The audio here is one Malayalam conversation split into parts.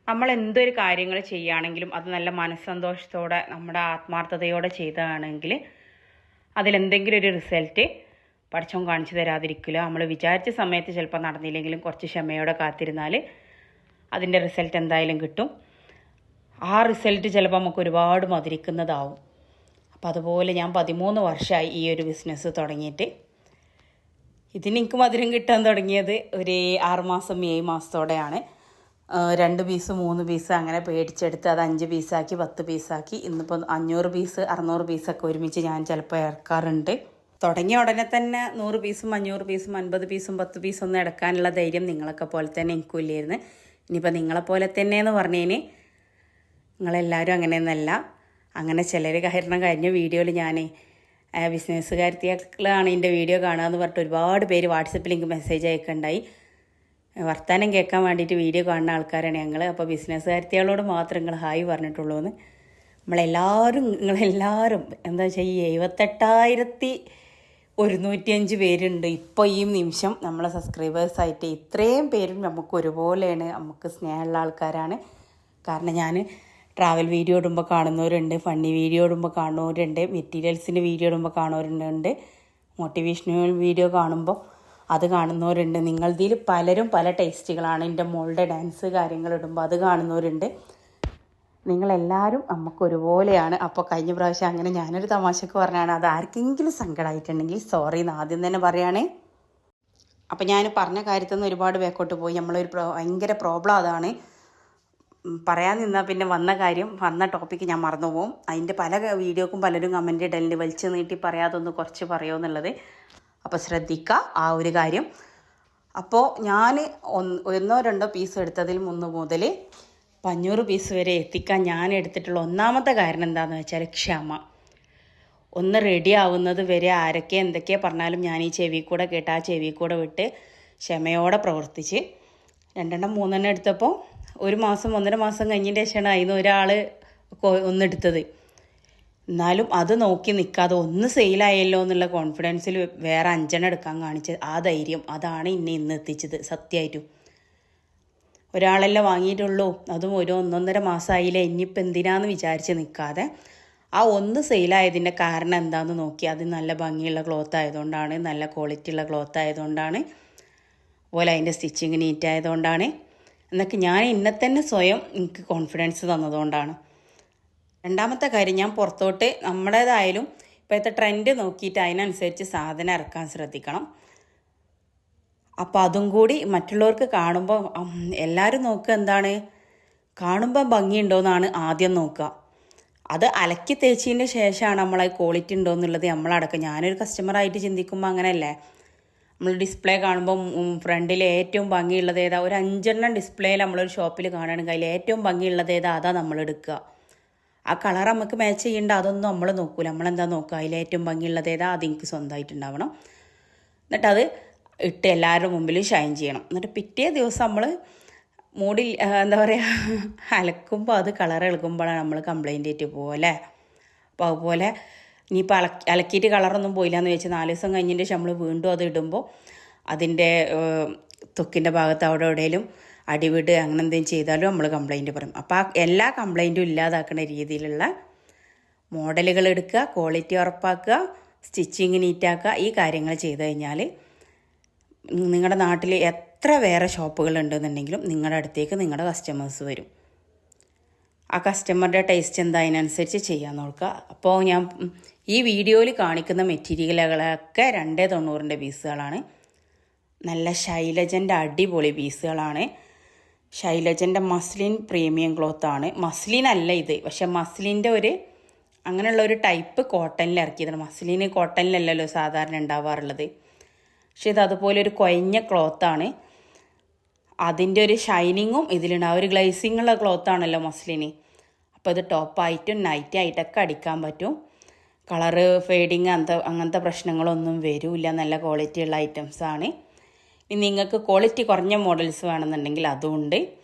നമ്മൾ എന്തൊരു കാര്യങ്ങൾ ചെയ്യുകയാണെങ്കിലും അത് നല്ല മനസ്സന്തോഷത്തോടെ നമ്മുടെ ആത്മാർത്ഥതയോടെ ചെയ്തതാണെങ്കിൽ അതിലെന്തെങ്കിലും ഒരു റിസൾട്ട് പടച്ചോൻ കാണിച്ചു തരാതിരിക്കില്ല. നമ്മൾ വിചാരിച്ച സമയത്ത് ചിലപ്പോൾ നടന്നില്ലെങ്കിലും കുറച്ച് ക്ഷമയോടെ കാത്തിരുന്നാൽ അതിൻ്റെ റിസൾട്ട് എന്തായാലും കിട്ടും. ആ റിസൾട്ട് ചിലപ്പോൾ നമുക്ക് ഒരുപാട് മധുരിക്കുന്നതാവും. അപ്പോൾ അതുപോലെ ഞാൻ 13 വർഷമായി ഈ ഒരു ബിസിനസ് തുടങ്ങിയിട്ട്. ഇതിനെനിക്ക് മധുരം കിട്ടാൻ തുടങ്ങിയത് ഒരു 6 മാസം 7 മാസത്തോടെയാണ്. 2 പീസ് 3 പീസ് അങ്ങനെ പേടിച്ചെടുത്ത് അത് 5 പീസാക്കി 10 പീസാക്കി ഇന്നിപ്പോൾ 500 പീസ് 600 പീസൊക്കെ ഒരുമിച്ച് ഞാൻ ചിലപ്പോൾ ഇറക്കാറുണ്ട്. തുടങ്ങിയ ഉടനെ തന്നെ 100 പീസും 500 പീസും 50 പീസും 10 പീസും ഒന്നും എടുക്കാനുള്ള ധൈര്യം നിങ്ങളൊക്കെ പോലെ തന്നെ എനിക്കും ഇല്ലായിരുന്നു. ഇനിയിപ്പോൾ നിങ്ങളെപ്പോലെ തന്നെയെന്ന് പറഞ്ഞതിന് നിങ്ങളെല്ലാവരും അങ്ങനെയൊന്നല്ല. അങ്ങനെ ചിലർ കഴിഞ്ഞ വീഡിയോയിൽ ഞാൻ ബിസിനസ്സുകാരികളാണ് എൻ്റെ വീഡിയോ കാണുകയെന്ന് പറഞ്ഞിട്ട് ഒരുപാട് പേര് വാട്സപ്പിൽ എനിക്ക് മെസ്സേജ് അയക്കുന്നുണ്ടായി. വർത്തമാനം കേൾക്കാൻ വേണ്ടിയിട്ട് വീഡിയോ കാണുന്ന ആൾക്കാരാണ് ഞങ്ങൾ. അപ്പോൾ ബിസിനസ്സുകാരികളോട് മാത്രം നിങ്ങൾ ഹായ് പറഞ്ഞിട്ടുള്ളൂ എന്ന്. നിങ്ങളെല്ലാവരും എന്താ വെച്ചാൽ ഈ 78,105 പേരുണ്ട് ഇപ്പോൾ ഈ നിമിഷം നമ്മളെ സബ്സ്ക്രൈബേഴ്സായിട്ട്. ഇത്രയും പേരും നമുക്ക് ഒരുപോലെയാണ്, നമുക്ക് സ്നേഹമുള്ള ആൾക്കാരാണ്. കാരണം ഞാൻ ട്രാവൽ വീഡിയോ ഇടുമ്പോൾ കാണുന്നവരുണ്ട്, ഫണ്ണി വീഡിയോ ഇടുമ്പോൾ കാണുന്നവരുണ്ട്, മെറ്റീരിയൽസിൻ്റെ വീഡിയോ ഇടുമ്പോൾ കാണുന്നവരുണ്ട്, മോട്ടിവേഷണൽ വീഡിയോ കാണുമ്പോൾ അത് കാണുന്നവരുണ്ട്. നിങ്ങളതിൽ പലരും പല ടേസ്റ്റുകളാണ്. എൻ്റെ മോളുടെ ഡാൻസ് കാര്യങ്ങൾ ഇടുമ്പോൾ അത് കാണുന്നവരുണ്ട്. നിങ്ങളെല്ലാവരും നമുക്കൊരുപോലെയാണ്. അപ്പോൾ കഴിഞ്ഞ പ്രാവശ്യം അങ്ങനെ ഞാനൊരു തമാശക്ക് പറഞ്ഞാണ്. അത് ആർക്കെങ്കിലും സങ്കടമായിട്ടുണ്ടെങ്കിൽ സോറി എന്ന് ആദ്യം തന്നെ പറയുകയാണേ. അപ്പോൾ ഞാൻ പറഞ്ഞ കാര്യത്തിൽ നിന്ന് ഒരുപാട് ബാക്കോട്ട് പോയി. നമ്മളൊരു ഭയങ്കര പ്രോബ്ലം അതാണ്. പറയാൻ നിന്നാൽ പിന്നെ വന്ന ടോപ്പിക്ക് ഞാൻ മറന്നു പോകും. അതിൻ്റെ പല വീഡിയോക്കും പലരും കമൻറ്റ് ഇടലുണ്ട്, വലിച്ചു നീട്ടി പറയാതൊന്ന് കുറച്ച് പറയുമെന്നുള്ളത്. അപ്പോൾ ശ്രദ്ധിക്കുക ആ ഒരു കാര്യം. അപ്പോൾ ഞാൻ 1-2 പീസ് എടുത്തതിൽ മുതൽ 500 പീസ് വരെ എത്തിക്കാൻ ഞാൻ എടുത്തിട്ടുള്ള ഒന്നാമത്തെ കാരണം എന്താണെന്ന് വെച്ചാൽ ക്ഷമ. ഒന്ന് റെഡി ആവുന്നത് വരെ ആരൊക്കെ എന്തൊക്കെ പറഞ്ഞാലും ഞാൻ ഈ ചെവി കൂടെ കേട്ട് ആ ചെവി കൂടെ വിട്ട് ക്ഷമയോടെ പ്രവർത്തിച്ച് 2-3 എടുത്തപ്പോൾ 1 മാസം 1.5 മാസം കഴിഞ്ഞതിൻ്റെ ശേഷമാണ് അതിന് ഒരാൾ ഒന്നെടുത്തത്. എന്നാലും അത് നോക്കി നിൽക്കാതെ ഒന്ന് സെയിലായല്ലോ എന്നുള്ള കോൺഫിഡൻസിൽ വേറെ 5 എടുക്കാൻ കാണിച്ചത് ആ ധൈര്യം അതാണ് ഇന്ന് എത്തിച്ചത്. സത്യമായിട്ടും ഒരാളെല്ലാം വാങ്ങിയിട്ടുള്ളൂ, അതും 1-1.5 മാസമായില്ലേ, ഇനിയിപ്പോൾ എന്തിനാന്ന് വിചാരിച്ച് നിൽക്കാതെ ആ ഒന്ന് സെയിലായതിൻ്റെ കാരണം എന്താണെന്ന് നോക്കി. അത് നല്ല ഭംഗിയുള്ള ക്ലോത്ത് ആയതുകൊണ്ടാണ്, നല്ല ക്വാളിറ്റി ഉള്ള ക്ലോത്ത് ആയതുകൊണ്ടാണ്, അതുപോലെ അതിൻ്റെ സ്റ്റിച്ചിങ് നീറ്റ് ആയതുകൊണ്ടാണ് എന്നൊക്കെ ഞാൻ എന്നെ തന്നെ സ്വയം എനിക്ക് കോൺഫിഡൻസ് തന്നതുകൊണ്ടാണ്. രണ്ടാമത്തെ കാര്യം, ഞാൻ പുറത്തോട്ട് നമ്മുടേതായാലും ഇപ്പോഴത്തെ ട്രെൻഡ് നോക്കിയിട്ട് അതിനനുസരിച്ച് സാധനം ഇറക്കാൻ ശ്രദ്ധിക്കണം. അപ്പോൾ അതും കൂടി മറ്റുള്ളവർക്ക് കാണുമ്പോൾ എല്ലാവരും നോക്കുക എന്താണ്, കാണുമ്പോൾ ഭംഗിയുണ്ടോയെന്നാണ് ആദ്യം നോക്കുക. അത് അലക്കി തേച്ചതിൻ്റെ ശേഷമാണ് നമ്മൾ ക്വാളിറ്റി ഉണ്ടോ എന്നുള്ളത് നമ്മളടക്കം. ഞാനൊരു കസ്റ്റമറായിട്ട് ചിന്തിക്കുമ്പോൾ അങ്ങനെയല്ലേ, നമ്മൾ ഡിസ്പ്ലേ കാണുമ്പോൾ ഫ്രണ്ടിൽ ഏറ്റവും ഭംഗിയുള്ളത് ഏതാ, ഒരു 5 ഡിസ്പ്ലേയിൽ നമ്മളൊരു ഷോപ്പിൽ കാണുകയാണെങ്കിൽ അതിൽ ഏറ്റവും ഭംഗിയുള്ളത് ഏതാ അതാ നമ്മൾ എടുക്കുക. ആ കളർ നമുക്ക് മാച്ച് ചെയ്യേണ്ട അതൊന്നും നമ്മൾ നോക്കൂല. നമ്മളെന്താ നോക്കുക, അതിൽ ഏറ്റവും ഭംഗിയുള്ളത് ഏതാ അത് എനിക്ക് സ്വന്തമായിട്ടുണ്ടാവണം. എന്നിട്ടത് ഇട്ട് എല്ലാവരുടെ മുമ്പിൽ ഷൈൻ ചെയ്യണം. എന്നിട്ട് പിറ്റേ ദിവസം നമ്മൾ മൂടിൽ എന്താ പറയുക അലക്കുമ്പോൾ അത് കളർ ഇളകുമ്പോഴാണ് നമ്മൾ കംപ്ലൈൻ്റ് ആയിട്ട് പോകും അല്ലേ. അപ്പോൾ അതുപോലെ ഇനിയിപ്പോൾ അലക്കിയിട്ട് കളറൊന്നും പോയില്ല എന്ന് വെച്ചാൽ 4 ദിവസം കഴിഞ്ഞതിൻ്റെ ശേഷം നമ്മൾ വീണ്ടും അത് ഇടുമ്പോൾ അതിൻ്റെ തൊക്കിൻ്റെ ഭാഗത്ത് അവിടെ എവിടെയെങ്കിലും അടിവിട് അങ്ങനെ എന്തെങ്കിലും ചെയ്താലും നമ്മൾ കംപ്ലൈൻറ്റ് പറയും. അപ്പോൾ ആ എല്ലാ കംപ്ലൈൻറ്റും ഇല്ലാതാക്കുന്ന രീതിയിലുള്ള മോഡലുകൾ എടുക്കുക, ക്വാളിറ്റി ഉറപ്പാക്കുക, സ്റ്റിച്ചിങ് നീറ്റാക്കുക. ഈ കാര്യങ്ങൾ ചെയ്ത് കഴിഞ്ഞാൽ നിങ്ങളുടെ നാട്ടിൽ എത്ര വേറെ ഷോപ്പുകൾ ഉണ്ടെന്നുണ്ടെങ്കിലും നിങ്ങളുടെ അടുത്തേക്ക് നിങ്ങളുടെ കസ്റ്റമേഴ്സ് വരും. ആ കസ്റ്റമറുടെ ടേസ്റ്റ് എന്താ അതിനനുസരിച്ച് ചെയ്യാൻ നോക്കുക. അപ്പോൾ ഞാൻ ഈ വീഡിയോയിൽ കാണിക്കുന്ന മെറ്റീരിയലുകളൊക്കെ 290 പീസുകളാണ്. നല്ല ശൈലജൻ്റെ അടിപൊളി പീസുകളാണ്. ശൈലജൻ്റെ മസ്ലിൻ പ്രീമിയം ക്ലോത്താണ്. മസ്ലിൻ അല്ല ഇത്, പക്ഷെ മസ്ലിൻ്റെ അങ്ങനെയുള്ള ഒരു ടൈപ്പ് കോട്ടണിൽ ഇറക്കിയതാണ്. മസ്ലിന് കോട്ടണിലല്ലല്ലോ സാധാരണ ഉണ്ടാവാറുള്ളത്. പക്ഷെ ഇത് അതുപോലെ ഒരു കുഴഞ്ഞ ക്ലോത്താണ്. അതിൻ്റെ ഒരു ഷൈനിങ്ങും ഇതിലുണ്ട്. ആ ഒരു ഗ്ലേസിങ്ങുള്ള ക്ലോത്താണല്ലോ മസ്ലിന്. അപ്പോൾ ഇത് ടോപ്പായിട്ടും നൈറ്റായിട്ടൊക്കെ അടിക്കാൻ പറ്റും. കളറ് ഫെയ്ഡിങ് അങ്ങനത്തെ പ്രശ്നങ്ങളൊന്നും വരില്ല. നല്ല ക്വാളിറ്റി ഉള്ള ഐറ്റംസാണ്. ഇനി നിങ്ങൾക്ക് ക്വാളിറ്റി കുറഞ്ഞ മോഡൽസ് വേണമെന്നുണ്ടെങ്കിൽ അതുമുണ്ട്.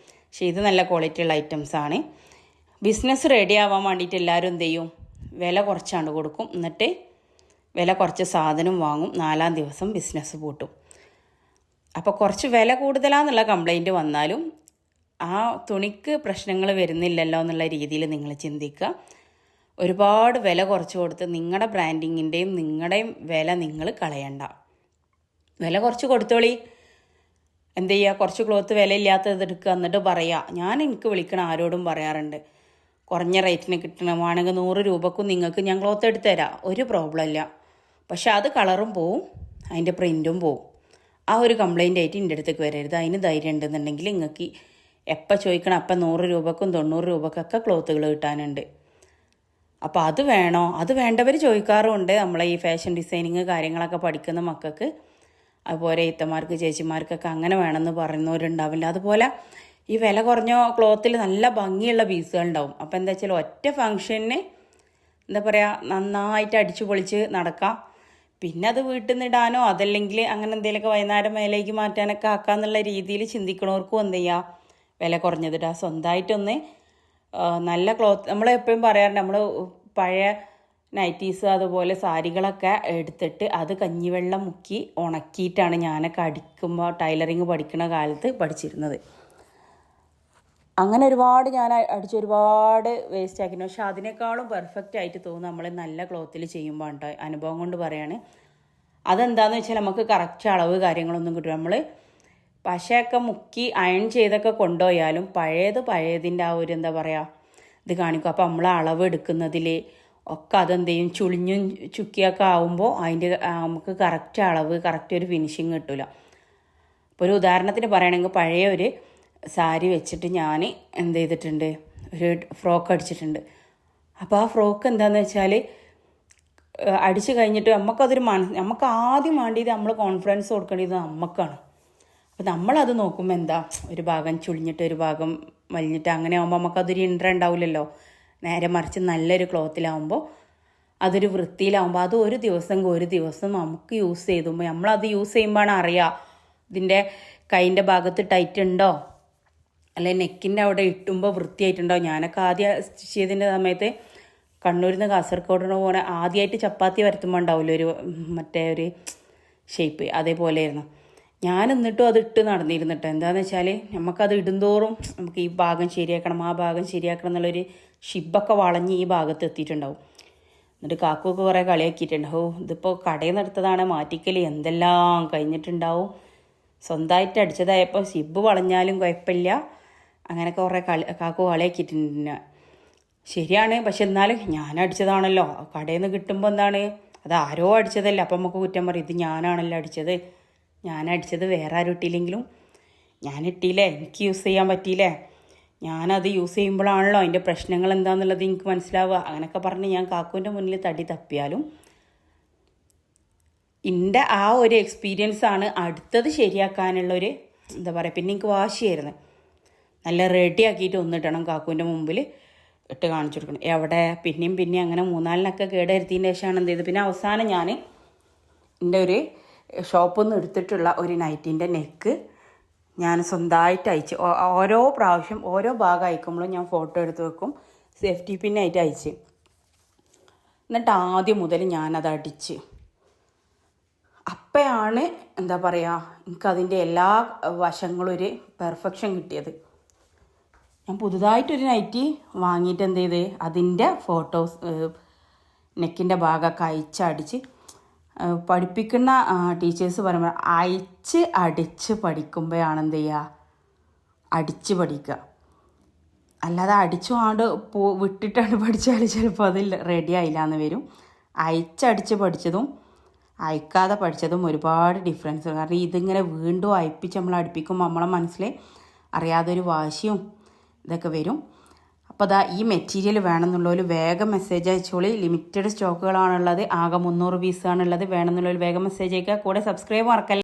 പക്ഷേ ഇത് നല്ല ക്വാളിറ്റി ഉള്ള ഐറ്റംസാണ്. ബിസിനസ് റെഡി ആവാൻ വേണ്ടിയിട്ട് എല്ലാവരും എന്ത് ചെയ്യും, വില കുറച്ചാണ്ട് കൊടുക്കും. എന്നിട്ട് വില കുറച്ച് സാധനം വാങ്ങും. 4-ാം ദിവസം ബിസിനസ് പൂട്ടും. അപ്പോൾ കുറച്ച് വില കൂടുതലാണെന്നുള്ള കംപ്ലൈൻറ്റ് വന്നാലും ആ തുണിക്ക് പ്രശ്നങ്ങൾ വരുന്നില്ലല്ലോ എന്നുള്ള രീതിയിൽ നിങ്ങൾ ചിന്തിക്കുക. ഒരുപാട് വില കുറച്ച് കൊടുത്ത് നിങ്ങളുടെ ബ്രാൻഡിങ്ങിൻ്റെയും നിങ്ങളുടെയും വില നിങ്ങൾ കളയണ്ട. വില കുറച്ച് കൊടുത്തോളി. എന്ത് ചെയ്യുക, കുറച്ച് ക്ലോത്ത് വിലയില്ലാത്തത് എടുക്കുക, എന്നിട്ട് പറയുക. ഞാൻ എനിക്ക് വിളിക്കണ ആരോടും പറയാറുണ്ട്, കുറഞ്ഞ റേറ്റിന് കിട്ടണമാണെങ്കിൽ 100 രൂപക്കും നിങ്ങൾക്ക് ഞാൻ ക്ലോത്ത് എടുത്തു തരാം, ഒരു പ്രോബ്ലം ഇല്ല. പക്ഷെ അത് കളറും പോവും, അതിൻ്റെ പ്രിൻറ്റും പോവും. ആ ഒരു കംപ്ലൈൻ്റ് ആയിട്ട് എൻ്റെ അടുത്തേക്ക് വരരുത്. അതിന് ധൈര്യം ഉണ്ടെന്നുണ്ടെങ്കിൽ നിങ്ങൾക്ക് എപ്പോൾ ചോദിക്കണം അപ്പം 100 രൂപക്കും 90 രൂപക്കൊക്കെ ക്ലോത്തുകൾ കിട്ടാനുണ്ട്. അപ്പോൾ അത് വേണോ, അത് വേണ്ടവർ ചോദിക്കാറുമുണ്ട്. നമ്മളെ ഈ ഫാഷൻ ഡിസൈനിങ് കാര്യങ്ങളൊക്കെ പഠിക്കുന്ന മക്കൾക്ക്, അതുപോലെ ഇത്തമാർക്ക് ചേച്ചിമാർക്കൊക്കെ അങ്ങനെ വേണമെന്ന് പറയുന്നവരുണ്ടാവില്ല. അതുപോലെ ഈ വില കുറഞ്ഞ ക്ലോത്തിൽ നല്ല ഭംഗിയുള്ള പീസുകളുണ്ടാവും. അപ്പോൾ എന്താ വെച്ചാൽ ഒറ്റ ഫംഗ്ഷന് എന്താ പറയുക, നന്നായിട്ട് അടിച്ചു പൊളിച്ച് നടക്കാം. പിന്നെ അത് വീട്ടിൽ നിന്ന് ഇടാനോ അതല്ലെങ്കിൽ അങ്ങനെ എന്തെങ്കിലുമൊക്കെ വൈകുന്നേരം മേലേക്ക് മാറ്റാനൊക്കെ ആക്കാന്നുള്ള രീതിയിൽ ചിന്തിക്കണവർക്കും എന്ത് ചെയ്യുക, വില കുറഞ്ഞതിടുക. സ്വന്തമായിട്ടൊന്ന് നല്ല ക്ലോത്ത്, നമ്മളെപ്പോഴും പറയാറുണ്ട്, നമ്മൾ പഴയ നൈറ്റീസ് അതുപോലെ സാരികളൊക്കെ എടുത്തിട്ട് അത് കഞ്ഞിവെള്ളം മുക്കി ഉണക്കിയിട്ടാണ് ഞാനൊക്കെ അടിക്കുമ്പോൾ ടൈലറിങ് പഠിക്കുന്ന കാലത്ത് പഠിച്ചിരുന്നത്. അങ്ങനെ ഒരുപാട് ഞാൻ ഒരുപാട് വേസ്റ്റ് ആക്കിയിരുന്നു. പക്ഷെ അതിനേക്കാളും പെർഫെക്റ്റ് ആയിട്ട് തോന്നും നമ്മൾ നല്ല ക്ലോത്തിൽ ചെയ്യുമ്പോൾ കേട്ടോ. അനുഭവം കൊണ്ട് പറയാണ്. അതെന്താണെന്ന് വെച്ചാൽ നമുക്ക് കറക്റ്റ് അളവ് കാര്യങ്ങളൊന്നും കിട്ടും. നമ്മൾ പശയൊക്കെ മുക്കി അയൺ ചെയ്തൊക്കെ കൊണ്ടുപോയാലും പഴയതിൻ്റെ ആ ഒരു എന്താ പറയുക ഇത് കാണിക്കും. അപ്പോൾ നമ്മൾ അളവ് എടുക്കുന്നതിൽ ഒക്കെ അതെന്ത് ചെയ്യും, ചുളിഞ്ഞും ചുക്കിയൊക്കെ ആവുമ്പോൾ അതിൻ്റെ നമുക്ക് കറക്റ്റ് അളവ്, കറക്റ്റ് ഒരു ഫിനിഷിങ് കിട്ടില്ല. ഇപ്പോൾ ഒരു ഉദാഹരണത്തിന് പറയുകയാണെങ്കിൽ പഴയ ഒരു സാരി വെച്ചിട്ട് ഞാൻ എന്ത് ചെയ്തിട്ടുണ്ട്, ഒരു ഫ്രോക്ക് അടിച്ചിട്ടുണ്ട്. അപ്പോൾ ആ ഫ്രോക്ക് എന്താണെന്ന് വെച്ചാൽ അടിച്ചു കഴിഞ്ഞിട്ട് നമുക്ക് ആദ്യം വേണ്ടിയത് നമ്മൾ കോൺഫിഡൻസ് കൊടുക്കേണ്ടത് നമുക്കാണ്. അപ്പോൾ നമ്മളത് നോക്കുമ്പോൾ എന്താ, ഒരു ഭാഗം ചുളിഞ്ഞിട്ട് ഒരു ഭാഗം വലിഞ്ഞിട്ട് അങ്ങനെ ആകുമ്പോൾ നമുക്കതൊരു ഇൻട്രസ്റ്റ് ഉണ്ടാവില്ലല്ലോ. നേരെ മറിച്ച് നല്ലൊരു ക്ലോത്തിലാവുമ്പോൾ അതൊരു വൃത്തിയിലാവുമ്പോൾ അത് ഒരു ദിവസം നമുക്ക് യൂസ് ചെയ്തുമ്പോൾ നമ്മളത് യൂസ് ചെയ്യുമ്പോഴാണ് അറിയുക ഇതിൻ്റെ കൈൻ്റെ ഭാഗത്ത് ടൈറ്റ് ഉണ്ടോ, അല്ലെങ്കിൽ നെക്കിൻ്റെ അവിടെ ഇട്ടുമ്പോൾ വൃത്തിയായിട്ടുണ്ടോ. ഞാനൊക്കെ ആദ്യം സ്റ്റിച്ച് ചെയ്തതിൻ്റെ സമയത്ത് കണ്ണൂരിൽ നിന്ന് കാസർഗോഡിന് പോലെ ആദ്യമായിട്ട് ചപ്പാത്തി വരുത്തുമ്പോൾ ഉണ്ടാവില്ല ഒരു മറ്റേ ഒരു ഷേപ്പ്, അതേപോലെയായിരുന്നു ഞാൻ. എന്നിട്ടും അത് ഇട്ട് നടന്നിരുന്നിട്ട് എന്താണെന്ന് വെച്ചാൽ നമുക്കത് ഇടുന്തോറും നമുക്ക് ഈ ഭാഗം ശരിയാക്കണം ആ ഭാഗം ശരിയാക്കണം എന്നുള്ളൊരു ഷിബൊക്കെ വളഞ്ഞ് ഈ ഭാഗത്ത് എത്തിയിട്ടുണ്ടാവും. എന്നിട്ട് കാക്കുമൊക്കെ കുറേ കളിയാക്കിയിട്ടുണ്ടാവും, ഇതിപ്പോൾ കടയിൽ നിന്ന് എടുത്തതാണ്, മാറ്റിക്കൽ എന്തെല്ലാം കഴിഞ്ഞിട്ടുണ്ടാവും. സ്വന്തമായിട്ട് അടിച്ചതായപ്പോൾ ഷിബ് വളഞ്ഞാലും കുഴപ്പമില്ല, അങ്ങനെയൊക്കെ കുറേ കാക്കു കളിയാക്കിയിട്ടുണ്ട്. ശരിയാണ്, പക്ഷെ എന്നാലും ഞാൻ അടിച്ചതാണല്ലോ. കടയിൽ നിന്ന് കിട്ടുമ്പോൾ എന്താണ്, അത് ആരോ അടിച്ചതല്ല, അപ്പം നമുക്ക് കുറ്റം പറയും, ഇത് ഞാനാണല്ലോ അടിച്ചത്, ഞാൻ അടിച്ചത് വേറെ ആരും ഇട്ടില്ലെങ്കിലും ഞാൻ ഇട്ടില്ലേ, എനിക്ക് യൂസ് ചെയ്യാൻ പറ്റിയില്ലേ, ഞാനത് യൂസ് ചെയ്യുമ്പോഴാണല്ലോ അതിൻ്റെ പ്രശ്നങ്ങൾ എന്താണെന്നുള്ളത് എനിക്ക് മനസ്സിലാവുക. അങ്ങനെയൊക്കെ പറഞ്ഞ് ഞാൻ കാക്കുവിൻ്റെ മുന്നിൽ തടി തപ്പിയാലും എൻ്റെ ആ ഒരു എക്സ്പീരിയൻസാണ് അടുത്തത് ശരിയാക്കാനുള്ളൊരു എന്താ പറയുക. പിന്നെ എനിക്ക് വാശിയായിരുന്നു, നല്ല റെഡിയാക്കിയിട്ട് ഒന്നിട്ടണം കാക്കുവിൻ്റെ മുമ്പിൽ ഇട്ട് കാണിച്ചു കൊടുക്കണം. എവിടെ പിന്നെയും അങ്ങനെ 3-4 കേടുവരുത്തിയതിൻ്റെ ശേഷമാണ് എന്ത് ചെയ്തത്. പിന്നെ അവസാനം ഞാൻ എൻ്റെ ഒരു ഷോപ്പിൽ നിന്ന് എടുത്തിട്ടുള്ള ഒരു നൈറ്റിൻ്റെ നെക്ക് ഞാൻ സ്വന്തമായിട്ട് അയച്ച്, ഓരോ പ്രാവശ്യം ഓരോ ഭാഗം അയക്കുമ്പോഴും ഞാൻ ഫോട്ടോ എടുത്ത് വെക്കും, സേഫ്റ്റി പിന്നായിട്ട് അയച്ച്. എന്നിട്ട് ആദ്യം മുതൽ ഞാനത് അടിച്ച്, അപ്പോഴാണ് എന്താ പറയുക എനിക്കതിൻ്റെ എല്ലാ വശങ്ങളും ഒരു പെർഫെക്ഷൻ കിട്ടിയത്. ഞാൻ പുതുതായിട്ടൊരു നൈറ്റി വാങ്ങിയിട്ട് എന്ത് ചെയ്ത് അതിൻ്റെ ഫോട്ടോസ് നെക്കിൻ്റെ ഭാഗമൊക്കെ അടിച്ച് പഠിപ്പിക്കുന്ന ടീച്ചേഴ്സ് പറയുമ്പോൾ അടിച്ച് പഠിക്കുമ്പോഴാണ് എന്ത് ചെയ്യുക, അടിച്ച് പഠിക്കുക. അല്ലാതെ അടിച്ചുകൊണ്ട് വിട്ടിട്ടാണ് പഠിച്ചാൽ ചിലപ്പോൾ അത് റെഡി ആയില്ല എന്ന് വരും. അടിച്ച് പഠിച്ചതും അയക്കാതെ പഠിച്ചതും ഒരുപാട് ഡിഫറൻസ്. കാരണം ഇതിങ്ങനെ വീണ്ടും അയപ്പിച്ച് നമ്മൾ അടുപ്പിക്കുമ്പോൾ നമ്മളെ മനസ്സിൽ അറിയാതൊരു വാശിയും ഇതൊക്കെ വരും. അപ്പോൾ അതാ ഈ മെറ്റീരിയൽ വേണമെന്നുള്ളവർ വേഗം മെസ്സേജ് അയച്ചോളി. ലിമിറ്റഡ് സ്റ്റോക്കുകളാണുള്ളത്, ആകെ 300 പീസാണുള്ളത്. വേണമെന്നുള്ളവർ വേഗം മെസ്സേജ് അയക്കുക. കൂടെ സബ്സ്ക്രൈബ് മറക്കല്ല.